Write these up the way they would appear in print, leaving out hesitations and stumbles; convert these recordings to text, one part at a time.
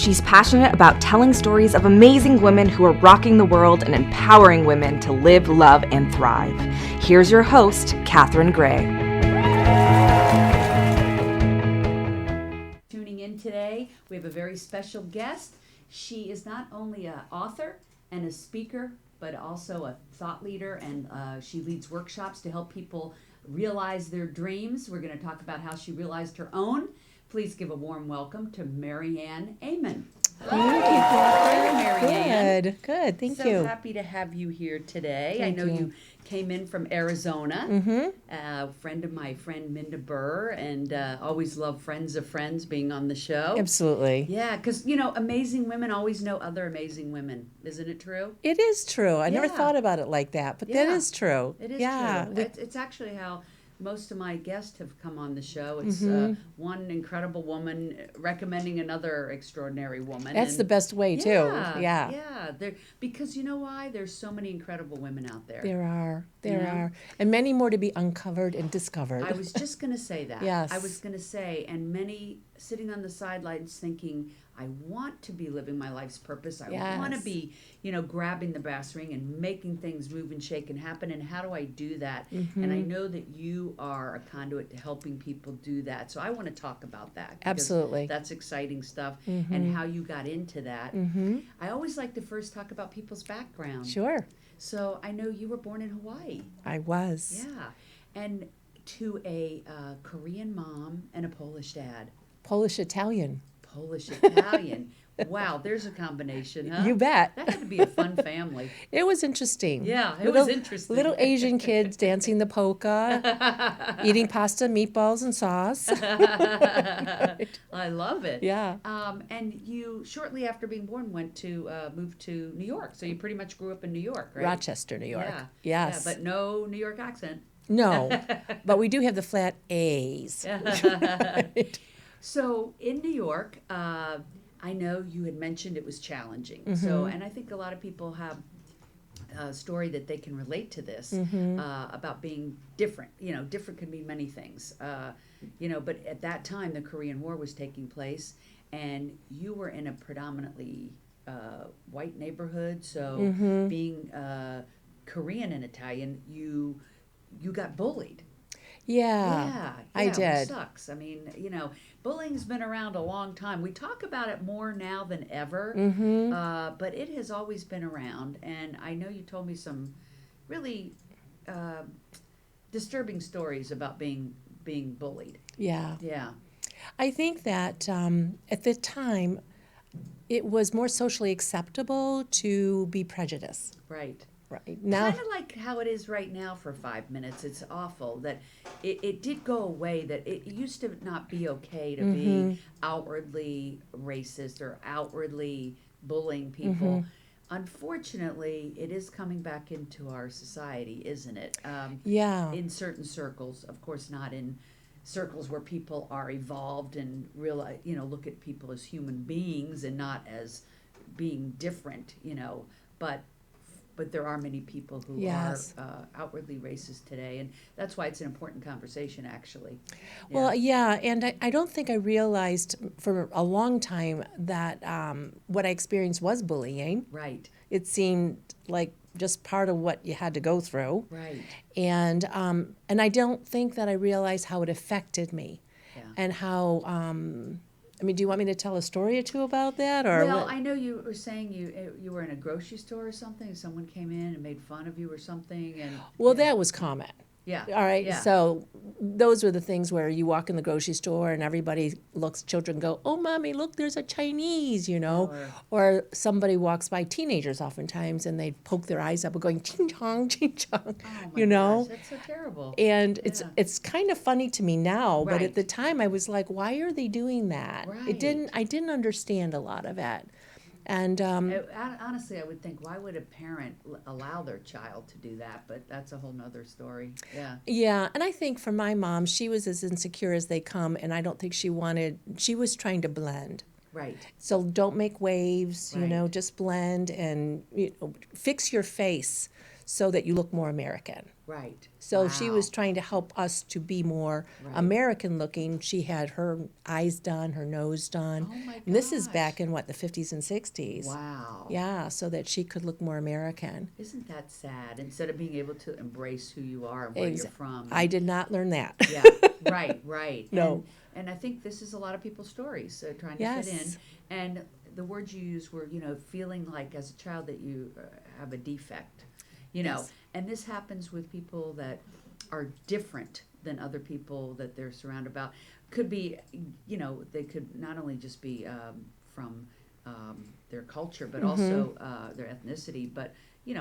She's passionate about telling stories of amazing women who are rocking the world and empowering women to live, love, and thrive. Here's your host, Katherine Gray. Tuning in today, we have a very special guest. She is not only an author and a speaker, but also a thought leader, and she leads workshops to help people realize their dreams. We're going to talk about how she realized her own. Please give a warm welcome to Maryann Ehmann. Hi, Maryann. Good. Thank you. So happy to have you here today. Thank I know you. you came in from Arizona. A friend of my friend Minda Burr, and always love friends of friends being on the show. Absolutely. Yeah, because, you know, amazing women always know other amazing women. Isn't it true? It is true. I never Yeah. thought about it like that, but that Yeah. is true. It is yeah. true. It's actually how most of my guests have come on the show. It's one incredible woman recommending another extraordinary woman. That's and the best way, too. Yeah. Because you know why? There's so many incredible women out there. There are. You know? Are. And many more to be uncovered and discovered. I was just going to say that. Yes. I was going to say, and many sitting on the sidelines thinking, I want to be living my life's purpose. I want to Yes. be, grabbing the brass ring and making things move and shake and happen. And how do I do that? And I know that you are a conduit to helping people do that. So I want to talk about that. Because Absolutely. That's exciting stuff and how you got into that. I always like to first talk about people's background. Sure. So I know you were born in Hawaii. I was. Yeah. And to a Korean mom and a Polish dad. Polish-Italian. Polish-Italian. Wow, there's a combination, huh? You bet. That had to be a fun family. It was interesting. Yeah, it was interesting. Little Asian kids dancing the polka, eating pasta, meatballs, and sauce. I love it. Yeah. And you, shortly after being born, moved to New York. So you pretty much grew up in New York, right? Rochester, New York. Yeah. Yes. Yeah, but no New York accent. No, but we do have the flat A's. So in New York, I know you had mentioned it was challenging. So, and I think a lot of people have a story that they can relate to this about being different. Different can mean many things. But at that time, the Korean War was taking place, and you were in a predominantly white neighborhood. So, being Korean and Italian, you got bullied. Yeah, I did. Which sucks. I mean, bullying's been around a long time. We talk about it more now than ever, but it has always been around. And I know you told me some really disturbing stories about being bullied. Yeah. Yeah. I think that at the time, it was more socially acceptable to be prejudiced. Right. Right. Now, Kind of like how it is right now for 5 minutes. It's awful that it did go away, that it used to not be okay to be outwardly racist or outwardly bullying people. Unfortunately, it is coming back into our society, isn't it? yeah. In certain circles, of course, not in circles where people are evolved and realize, look at people as human beings and not as being different, but there are many people who Yes. are outwardly racist today, and that's why it's an important conversation, actually. Well, yeah, and I don't think I realized for a long time that what I experienced was bullying. Right, It seemed like just part of what you had to go through. right. And I don't think that I realized how it affected me, Yeah. and how. Do you want me to tell a story or two about that, or Well, what? I know you were saying you were in a grocery store or something, and someone came in and made fun of you or something, and Well, that was common. yeah, All right, yeah. so those were the things where you walk in the grocery store and everybody looks, children go, "Oh, mommy, look, there's a Chinese," or somebody walks by, teenagers oftentimes, and they poke their eyes up, going, "Ching chong, ching chong," Oh my gosh, that's so terrible. And Yeah. it's kind of funny to me now, but Right. at the time I was like, "Why are they doing that?" Right. I didn't understand a lot of it, and Honestly, I would think, why would a parent allow their child to do that? But that's a whole nother story. Yeah. yeah, and I think for my mom, she was as insecure as they come, and I don't think she was trying to blend. Right. So don't make waves, Right. just blend and fix your face so that you look more American. Right. So she Wow. was trying to help us to be more Right. American looking. She had her eyes done, her nose done. Oh my And this is gosh. back in what, the 50s and 60s. Wow. Yeah, so that she could look more American. Isn't that sad? Instead of being able to embrace who you are and where you're from. I did not learn that. Yeah, right, right. No. And I think this is a lot of people's stories, trying to Yes. fit in. And the words you used were, feeling like as a child that you have a defect, Yes. And this happens with people that are different than other people that they're surrounded about. Could be, they could not only just be from their culture, but also their ethnicity, but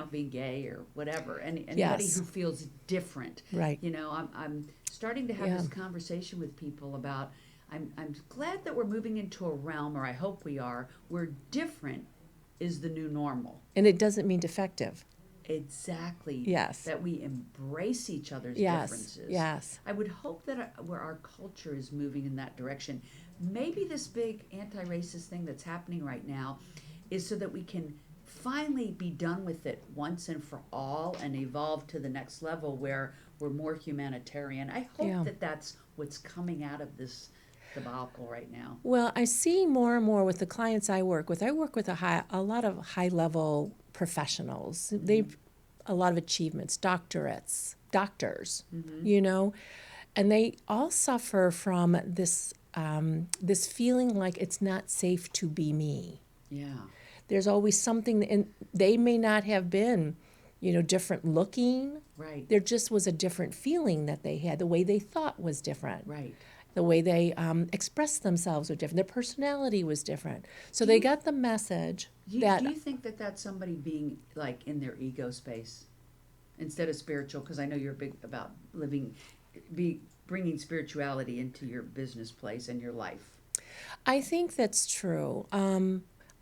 being gay or whatever. Anybody Yes. who feels different. Right. I'm starting to have Yeah. this conversation with people about. I'm glad that we're moving into a realm, or I hope we are, where different is the new normal. And it doesn't mean defective. Exactly. Yes. That we embrace each other's Yes. differences. Yes. I would hope that where our culture is moving in that direction, maybe this big anti-racist thing that's happening right now is so that we can finally be done with it once and for all and evolve to the next level where we're more humanitarian. I hope Yeah. that that's what's coming out of this debacle right now. Well, I see more and more with the clients I work with. I work with a lot of high-level professionals. They've a lot of achievements, doctorates, doctors, and they all suffer from this this feeling like it's not safe to be me. Yeah. There's always something, and they may not have been, different looking. Right. There just was a different feeling that they had. The way they thought was different. Right. The way they expressed themselves was different. Their personality was different. So they got the message Do that you think that that's somebody being like in their ego space instead of spiritual? Because I know you're big about bringing spirituality into your business place and your life. I think that's true.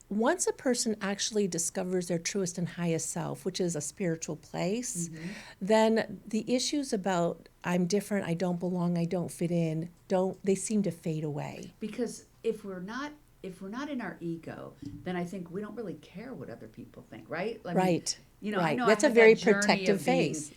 Once a person actually discovers their truest and highest self, which is a spiritual place, then the issues about I'm different, I don't belong, I don't fit in, they seem to fade away. Because if we're not in our ego, then I think we don't really care what other people think, right? Right. I Right. know That's I a had very that journey protective of being, phase.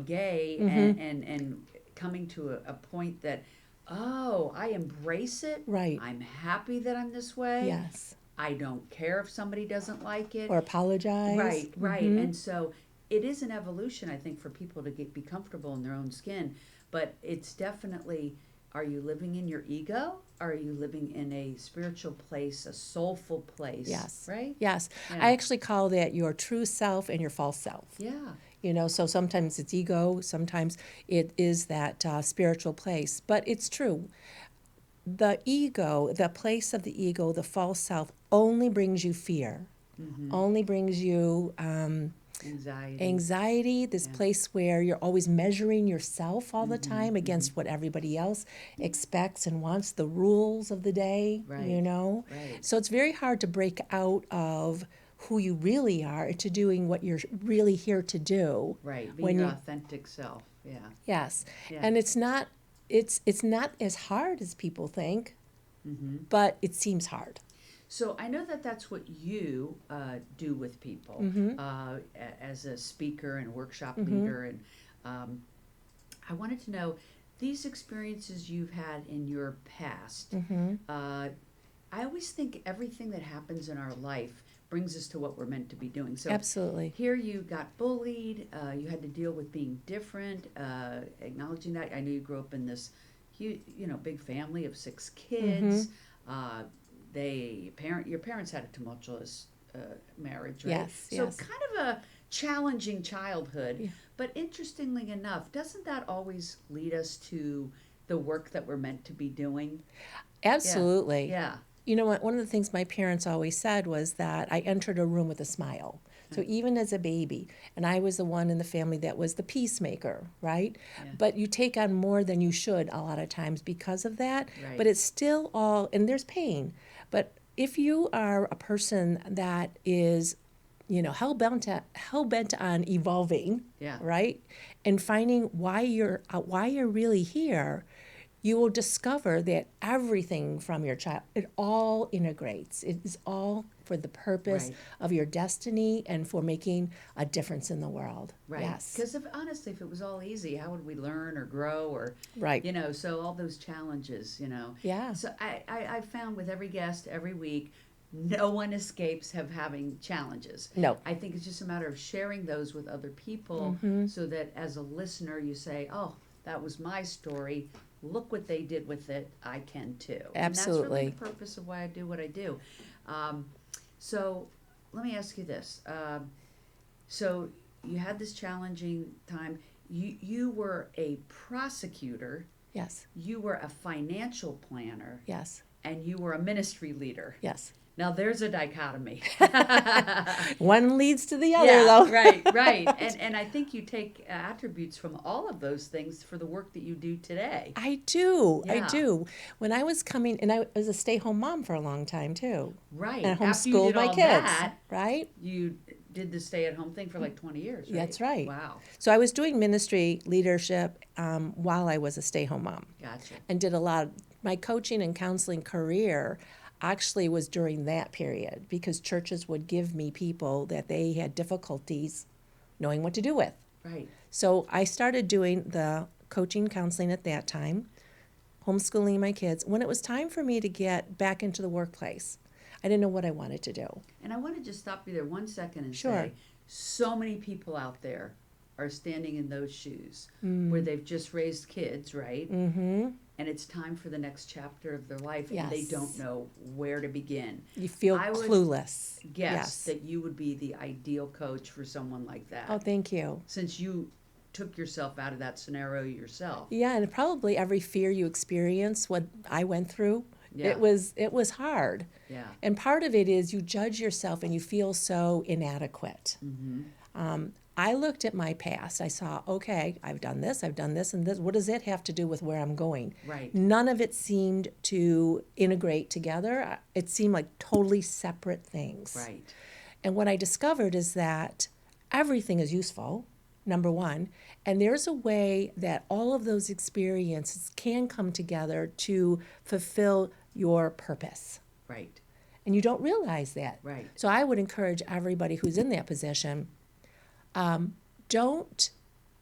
Gay and coming to a point that, I embrace it. Right. I'm happy that I'm this way. Yes. I don't care if somebody doesn't like it. Or apologize. Right, right. And so it is an evolution, I think, for people to be comfortable in their own skin. But it's definitely, are you living in your ego? Or are you living in a spiritual place, a soulful place? Yes. Right? Yes. Yeah. I actually call that your true self and your false self. Yeah. So sometimes it's ego, sometimes it is that spiritual place. But it's true. The ego, the place of the ego, the false self, only brings you fear, only brings you anxiety, this place where you're always measuring yourself all the time against what everybody else expects and wants, the rules of the day, Right. Right. So it's very hard to break out of who you really are into doing what you're really here to do. Right. when Being your you- authentic self. Yeah. Yes. Yeah. And it's not as hard as people think, but it seems hard. So I know that that's what you do with people as a speaker and workshop leader. And I wanted to know these experiences you've had in your past. I always think everything that happens in our life brings us to what we're meant to be doing. So Absolutely. here you got bullied. You had to deal with being different, acknowledging that. I know you grew up in this huge, big family of 6 kids. Your parents had a tumultuous marriage, right? Yes, So yes. kind of a challenging childhood. Yeah. But interestingly enough, doesn't that always lead us to the work that we're meant to be doing? Absolutely. Yeah. You know what? One of the things my parents always said was that I entered a room with a smile. So even as a baby, and I was the one in the family that was the peacemaker, right? Yeah. But you take on more than you should a lot of times because of that. Right. But it's still all, and there's pain. But if you are a person that is, hell bent on evolving, Yeah. right, and finding why you're really here, you will discover that everything from your child, it all integrates. It is all for the purpose Right. of your destiny and for making a difference in the world. Right. Yes. Because honestly, if it was all easy, how would we learn or grow or, Right. so all those challenges, Yeah. So I found with every guest every week, no one escapes having challenges. No. I think it's just a matter of sharing those with other people so that as a listener, you say, oh, that was my story. Look what they did with it. I can too. Absolutely. And that's really the purpose of why I do what I do. So let me ask you this. So you had this challenging time. You were a prosecutor, Yes. you were a financial planner, Yes. and you were a ministry leader. Yes. Now there's a dichotomy. One leads to the other, though. Right. And I think you take attributes from all of those things for the work that you do today. I do. I Yeah. do. When I was coming, and I was a stay-home mom for a long time, too. Right. And After you homeschooled did my all kids. that, Right? you did the stay-at-home thing for like 20 years, right? That's right. Wow. So I was doing ministry leadership while I was a stay-home mom. Gotcha. And did a lot of my coaching and counseling career actually was during that period because churches would give me people that they had difficulties knowing what to do with. Right. So I started doing the coaching counseling at that time, homeschooling my kids. When it was time for me to get back into the workplace, I didn't know what I wanted to do. And I want to just stop you there 1 second and Sure. say, so many people out there are standing in those shoes where they've just raised kids, right? Mm-hmm. And it's time for the next chapter of their life, and they Yes. don't know where to begin. You feel I would clueless. Guess Yes. that you would be the ideal coach for someone like that, Oh, thank you. since you took yourself out of that scenario yourself. Yeah, and probably every fear you experience, what I went through, Yeah. it was hard. Yeah. And part of it is you judge yourself and you feel so inadequate. I looked at my past. I saw, okay, I've done this, and this. What does it have to do with where I'm going? Right. None of it seemed to integrate together. It seemed like totally separate things. Right. And what I discovered is that everything is useful, number one, and there's a way that all of those experiences can come together to fulfill your purpose. Right. And you don't realize that. Right. So I would encourage everybody who's in that position, don't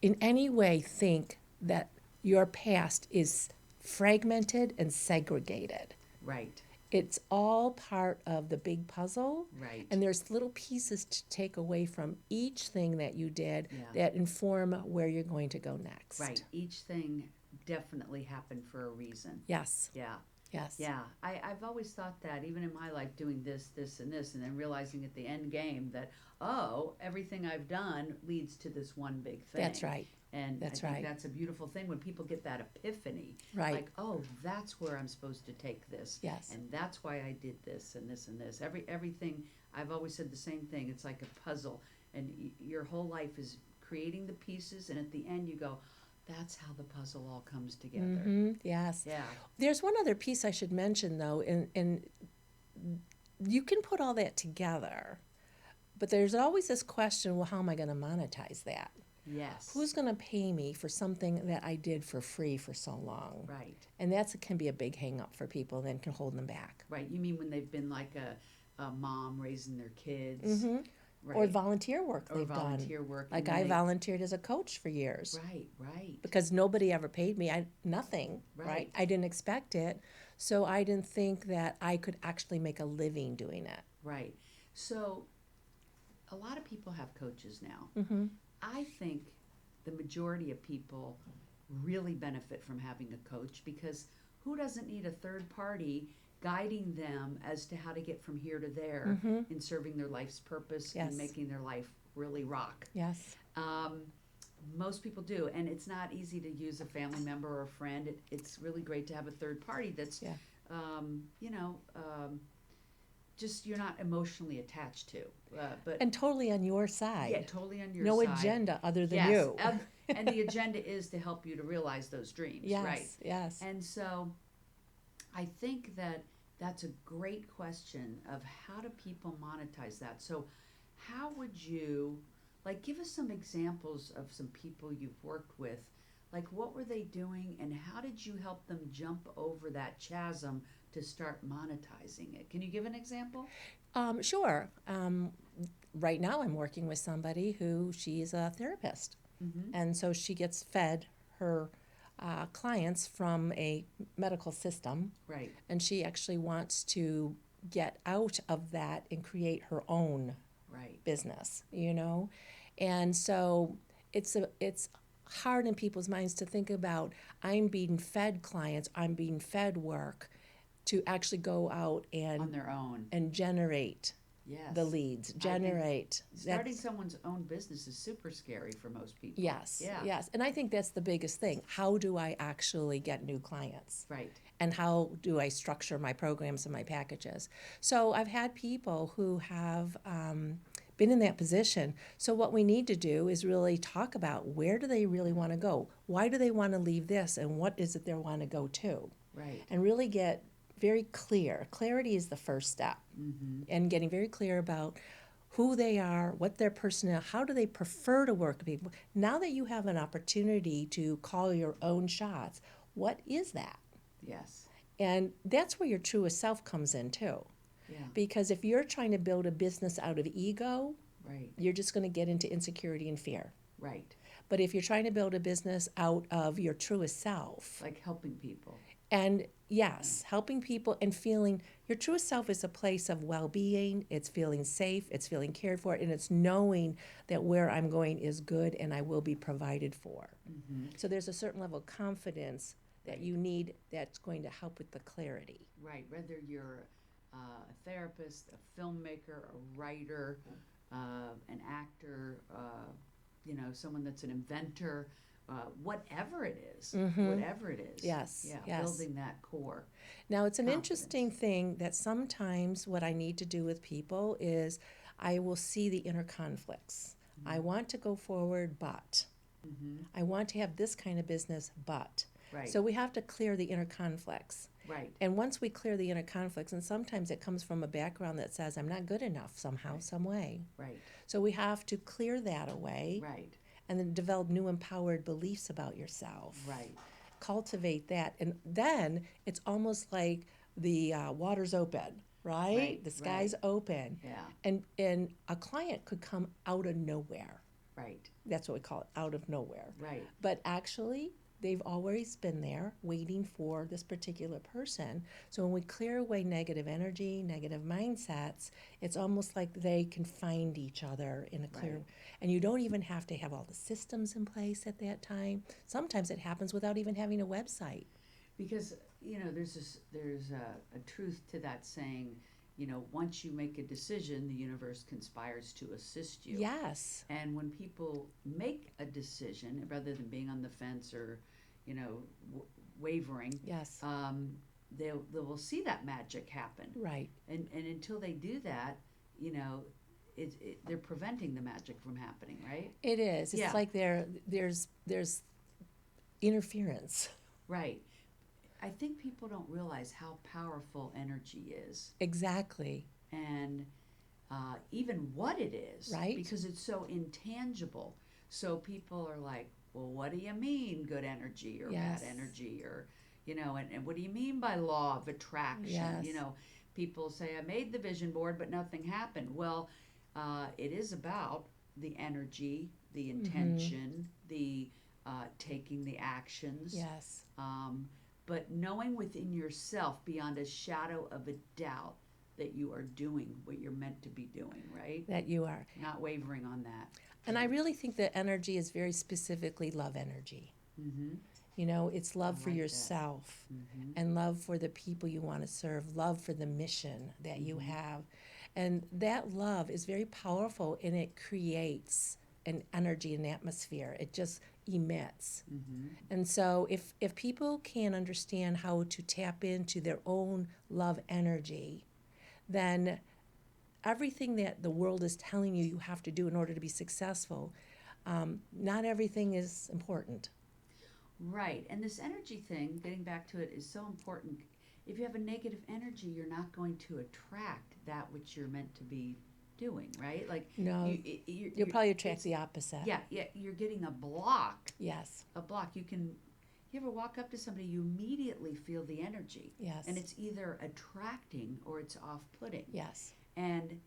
in any way think that your past is fragmented and segregated. Right. It's all part of the big puzzle. Right. And there's little pieces to take away from each thing that you did Yeah. that inform where you're going to go next. Right. Each thing definitely happened for a reason. Yes. Yeah. Yes. Yeah. I've always thought that, even in my life, doing this, and this, and then realizing at the end game that, oh, everything I've done leads to this one big thing. That's right. And That's I think right. that's a beautiful thing when people get that epiphany. Right. Like, oh, that's where I'm supposed to take this. Yes. And that's why I did this and this and this. Everything, I've always said the same thing. It's like a puzzle. And your whole life is creating the pieces. And at the end, you go, that's how the puzzle all comes together. Mm-hmm. Yes. Yeah. There's one other piece I should mention, though, and you can put all that together, but there's always this question, well, how am I going to monetize that? Yes. Who's going to pay me for something that I did for free for so long? Right. And that can be a big hang-up for people that can hold them back. Right. You mean when they've been like a mom raising their kids? Mm-hmm. Right. Or volunteer work Or they've volunteer done. work. Like and I they- volunteered as a coach for years. Right. Because nobody ever paid me. Nothing, Right. right? I didn't expect it. So I didn't think that I could actually make a living doing it. Right. So a lot of people have coaches now. Mm-hmm. I think the majority of people really benefit from having a coach, because who doesn't need a third party guiding them as to how to get from here to there in serving their life's purpose Yes. and making their life really rock? Yes. Most people do, and it's not easy to use a family member or a friend. It's really great to have a third party that's, Yeah. just you're not emotionally attached to. But And totally on your side. yeah, totally on your No side. agenda other than Yes, you. and the agenda is to help you to realize those dreams, Yes. right? Yes. And so I think that that's a great question of how do people monetize that. So how would you, like, give us some examples of some people you've worked with, Like, what were they doing, and how did you help them jump over that chasm to start monetizing it? Can you give an example? Sure. Right now, I'm working with somebody who she's a therapist, and so she gets fed her clients from a medical system, Right. and she actually wants to get out of that and create her own Right. business, you know? And so it's hard in people's minds to think about, I'm being fed clients, I'm being fed work, to actually go out On their own. and generate Yes. the leads, generate. Starting someone's own business is super scary for most people. Yes, Yeah. yes. And I think that's the biggest thing. How do I actually get new clients? Right. And how do I structure my programs and my packages? So I've had people who have been in that position. So what we need to do is really talk about, where do they really want to go? Why do they want to leave this? And what is it they want to go to? Right. And really get very clear. Clarity is the first step. And getting very clear about who they are, what their personality, how do they prefer to work with people. Now that you have an opportunity to call your own shots, what is that? Yes. And that's where your truest self comes in too. Yeah. Because if you're trying to build a business out of ego, Right. you're just going to get into insecurity and fear. Right. But if you're trying to build a business out of your truest self, Like helping people. and yes, helping people and feeling your truest self is a place of well-being, it's feeling safe, it's feeling cared for, and it's knowing that where I'm going is good and I will be provided for. So there's a certain level of confidence that you need that's going to help with the clarity. Right. Whether you're a therapist, a filmmaker, a writer, an actor, someone that's an inventor, whatever it is. Whatever it is. Yes, Yeah. yes. Building that core. Now, it's an Confidence. interesting thing that sometimes what I need to do with people is I will see the inner conflicts. I want to go forward, but I want to have this kind of business, but. Right. So we have to clear the inner conflicts. Right. And once we clear the inner conflicts, and sometimes it comes from a background that says, I'm not good enough somehow, some way. Right. So we have to clear that away. Right. And then develop new empowered beliefs about yourself. Right. Cultivate that. And then it's almost like the water's open, right? Right, The sky's open. Yeah. And a client could come out of nowhere. Right. That's what we call it, out of nowhere. Right. But actually, they've always been there waiting for this particular person. So when we clear away negative energy, negative mindsets, it's almost like they can find each other in a clear, Right. and you don't even have to have all the systems in place at that time. Sometimes it happens without even having a website. Because there's a truth to that saying, once you make a decision, the universe conspires to assist you. Yes. And when people make a decision, rather than being on the fence or, wavering, Yes. they will see that magic happen. Right. And until they do that, they're preventing the magic from happening, right? It is. It's Yeah. like there's interference. Right. I think people don't realize how powerful energy is. Exactly. And even what it is, Right. Because it's so intangible. So people are like, well, what do you mean good energy or Yes. bad energy, or and what do you mean by law of attraction? Yes. People say, I made the vision board but nothing happened. Well, it is about the energy, the intention, the taking the actions. Yes. But knowing within yourself beyond a shadow of a doubt that you are doing what you're meant to be doing, right? That you are. Not wavering on that. And I really think that energy is very specifically love energy. Mm-hmm. It's love I for like that. yourself Mm-hmm. and love for the people you want to serve, love for the mission that you have. And that love is very powerful, and it creates an energy, an atmosphere. It just emits. Mm-hmm. And so if people can understand how to tap into their own love energy, then everything that the world is telling you you have to do in order to be successful, not everything is important. Right. And this energy thing, getting back to it, is so important. If you have a negative energy, you're not going to attract that which you're meant to be doing, right? Like No, you'll probably attract the opposite. Yeah, you're getting a block. Yes. A block. You ever walk up to somebody, you immediately feel the energy. Yes. And it's either attracting or it's off-putting. Yes. And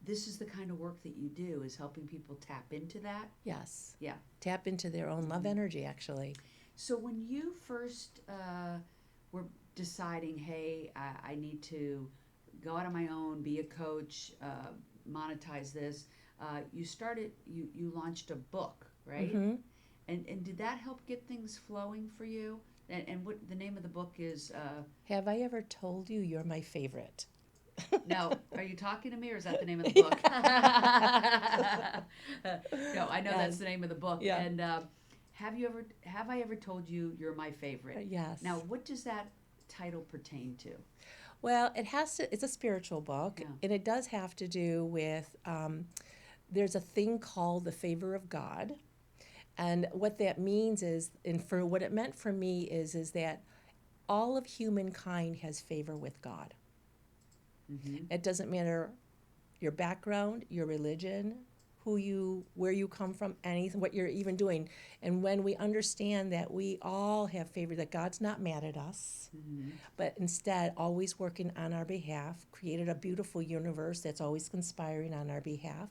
this is the kind of work that you do, is helping people tap into that. Yes. Yeah. Tap into their own love energy, actually. So when you first were deciding, hey, I need to go out on my own, be a coach, monetize this, you launched a book, right? Mm-hmm. And did that help get things flowing for you? And what the name of the book is? Have I ever told you you're my favorite? No, are you talking to me, or is that the name of the book? No, I know that's the name of the book. Yeah. And have I ever told you you're my favorite? Yes. Now, what does that title pertain to? Well, it's a spiritual book, Yeah. and it does have to do with, there's a thing called the favor of God. And what that means is, and for what it meant for me is that all of humankind has favor with God. Mm-hmm. It doesn't matter your background, your religion, where you come from, anything, what you're even doing. And when we understand that we all have favor, that God's not mad at us, Mm-hmm. but instead always working on our behalf, created a beautiful universe that's always conspiring on our behalf.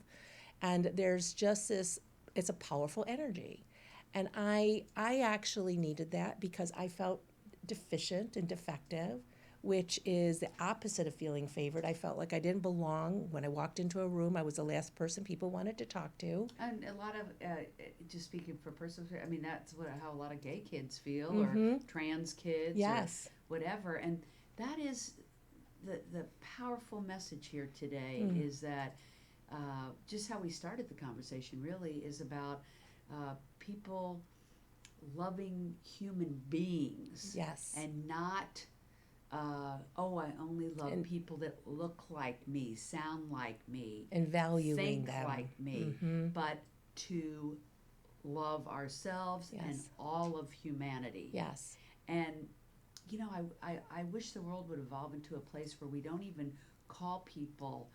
And there's just this, it's a powerful energy. And I actually needed that because I felt deficient and defective, which is the opposite of feeling favored. I felt like I didn't belong. When I walked into a room, I was the last person people wanted to talk to. And a lot of, just speaking for personal, I mean, that's how a lot of gay kids feel, Mm-hmm. or trans kids, Yes. or whatever. And that is the powerful message here today, is that just how we started the conversation really is about people loving human beings. Yes. And not, I only love people that look like me, sound like me, And valuing think them. like me, Mm-hmm. but to love ourselves and Yes. all of humanity. Yes. And, I wish the world would evolve into a place where we don't even call people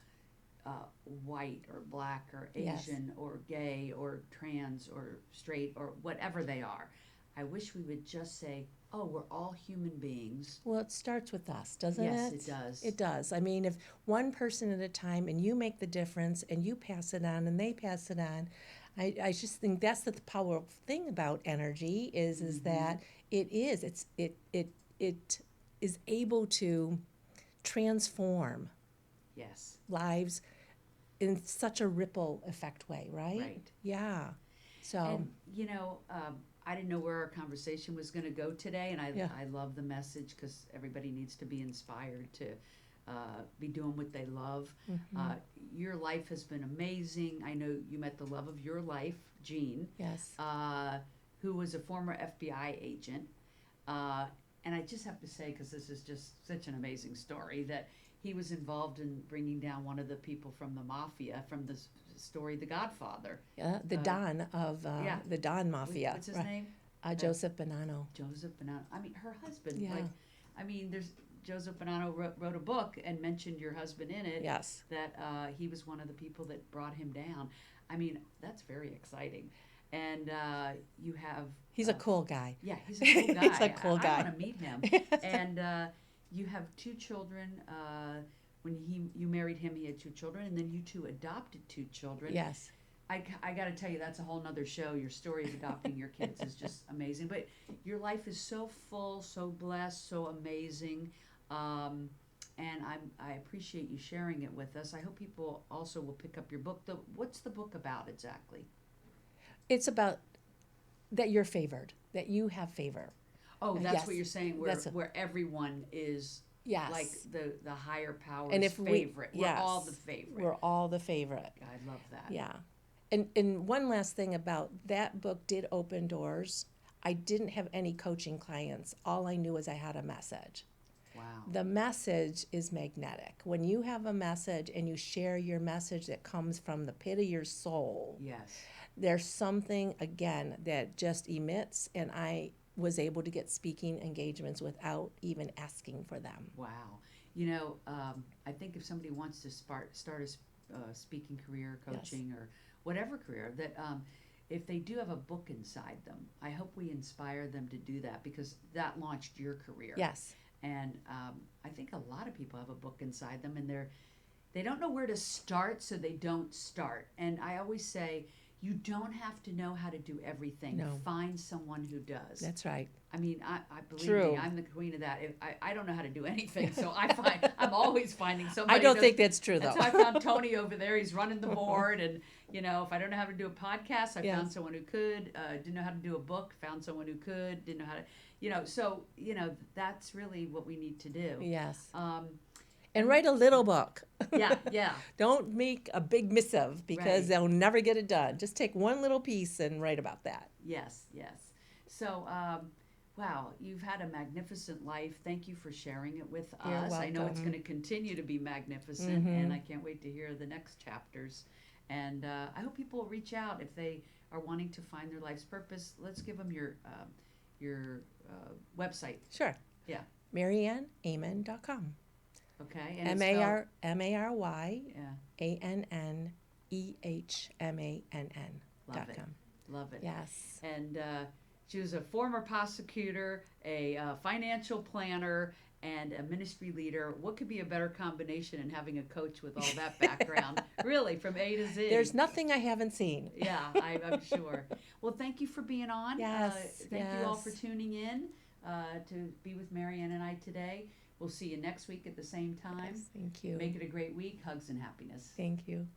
white or black or Asian, Yes. or gay or trans or straight or whatever they are. I wish we would just say, oh, we're all human beings. Well, it starts with us, doesn't it? Yes, it does. It does. I mean, if one person at a time and you make the difference and you pass it on and they pass it on, I just think that's the powerful thing about energy is that it is able to transform Yes. lives in such a ripple effect way, right? Right. Yeah. So And, I didn't know where our conversation was going to go today, and I love the message, because everybody needs to be inspired to be doing what they love. Your life has been amazing. I know you met the love of your life, Jean, yes. who was a former FBI agent. And I just have to say, because this is just such an amazing story, that he was involved in bringing down one of the people from the mafia, from the story The Godfather. Yeah, the Don of the Don Mafia. What's his right. name? Joseph Bonanno. Joseph Bonanno. I mean, her husband. Yeah. There's Joseph Bonanno wrote a book and mentioned your husband in it. Yes. That he was one of the people that brought him down. I mean, that's very exciting. And you have... He's a cool guy. Yeah, he's a cool guy. He's a cool guy. I want to meet him. And you have 2 children. When you married him, he had 2 children, and then you 2 adopted 2 children. Yes. I got to tell you, that's a whole nother show. Your story of adopting your kids is just amazing. But your life is so full, so blessed, so amazing. And I appreciate you sharing it with us. I hope people also will pick up your book. What's the book about exactly? It's about that you're favored, that you have favor. Oh, that's Yes. what you're saying, where everyone is Yes. like the higher power's And if favorite. We're yes, all the favorite. We're all the favorite. I love that. Yeah. And one last thing about that book did open doors. I didn't have any coaching clients. All I knew is I had a message. Wow. The message is magnetic. When you have a message and you share your message that comes from the pit of your soul, Yes. there's something, again, that just emits, and I was able to get speaking engagements without even asking for them. Wow. I think if somebody wants to start a speaking career, coaching, or whatever career, that if they do have a book inside them, I hope we inspire them to do that, because that launched your career. Yes. And I think a lot of people have a book inside them, and they don't know where to start, so they don't start. And I always say, you don't have to know how to do everything. No. Find someone who does. That's right. I mean, I believe True. me, I'm the queen of that. I don't know how to do anything, so I'm always finding somebody. I don't think that's true, though. That's how I found Tony over there. He's running the board, and if I don't know how to do a podcast, I found someone who could. Didn't know how to do a book, found someone who could. Didn't know how to, so that's really what we need to do. Yes. And write a little book. Yeah. Don't make a big missive, because they'll never get it done. Just take one little piece and write about that. Yes. So, wow, you've had a magnificent life. Thank you for sharing it with us. You're welcome. I know it's going to continue to be magnificent, and I can't wait to hear the next chapters. And I hope people will reach out if they are wanting to find their life's purpose. Let's give them your website. Sure. Yeah. MaryanneEhmann.com. Okay. And MaryanneEhmann.com. Love it. Yes. And she was a former prosecutor, a financial planner, and a ministry leader. What could be a better combination in having a coach with all that background? Really, from A to Z. There's nothing I haven't seen. Yeah, I'm sure. Well, thank you for being on. Yes. Thank you all for tuning in to be with Maryanne and I today. We'll see you next week at the same time. Yes, thank you. Make it a great week. Hugs and happiness. Thank you.